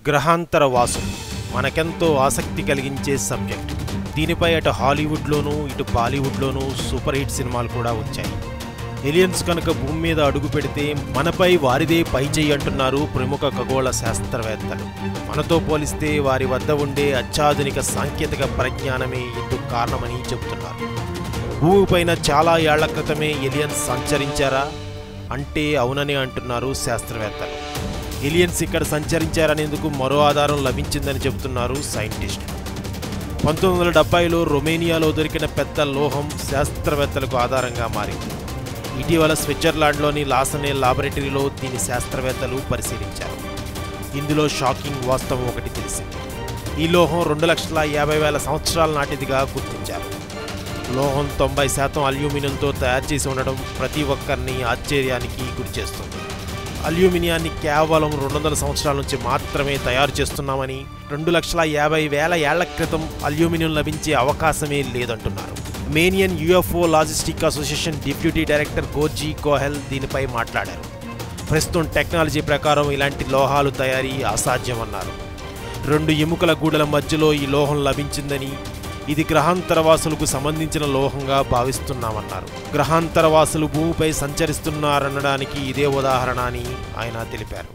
గ్రహాంతర వాసులు మనకెంతో ఆసక్తి కలిగించే సబ్జెక్ట్. దీనిపై అటు హాలీవుడ్లోనూ ఇటు బాలీవుడ్లోనూ సూపర్ హిట్ సినిమాలు కూడా వచ్చాయి. ఏలియన్స్ కనుక భూమి మీద అడుగు పెడితే మనపై వారిదే పై చెయ్యి అంటున్నారు ప్రముఖ ఖగోళ శాస్త్రవేత్తలు. మనతో పోలిస్తే వారి వద్ద ఉండే అత్యాధునిక సాంకేతిక పరిజ్ఞానమే ఇందుకు కారణమని చెబుతున్నారు. భూమిపైన చాలా ఏళ్ల క్రితమే ఏలియన్స్ సంచరించారా అంటే అవునని అంటున్నారు శాస్త్రవేత్తలు. ఏలియన్స్ ఇక్కడ సంచరించారనేందుకు మరో ఆధారం లభించిందని చెబుతున్నారు సైంటిస్టులు. 1970లో రొమేనియాలో దొరికిన పెద్ద లోహం శాస్త్రవేత్తలకు ఆధారంగా మారింది. ఇటీవల స్విట్జర్లాండ్లోని లాసనే లాబొరేటరీలో దీని శాస్త్రవేత్తలు పరిశీలించారు. ఇందులో షాకింగ్ వాస్తవం ఒకటి తెలిసింది. ఈ లోహం 2,50,000 సంవత్సరాల నాటిదిగా గుర్తించారు. లోహం 90% అల్యూమినియంతో తయారు చేసి ఉండడం ప్రతి ఒక్కరిని ఆశ్చర్యానికి గురిచేస్తుంది. అల్యూమినియాన్ని కేవలం 200 సంవత్సరాల నుంచి మాత్రమే తయారు చేస్తున్నామని, 2,50,000 ఏళ్ల క్రితం అల్యూమినియం లభించే అవకాశమే లేదంటున్నారు. మేనియన్ UFO logistic association deputy director గోర్జీ కోహెల్ దీనిపై మాట్లాడారు. ప్రస్తుతం టెక్నాలజీ ప్రకారం ఇలాంటి లోహాలు తయారీ అసాధ్యమన్నారు. 2 ఎముకల గూడల మధ్యలో ఈ లోహం లభించిందని, ఇది గ్రహాంతరవాసులకు సంబంధించిన లోహంగా భావిస్తున్నామన్నారు. గ్రహాంతరవాసులు భూమిపై సంచరిస్తున్నారనడానికి ఇదే ఉదాహరణ అని ఆయన తెలిపారు.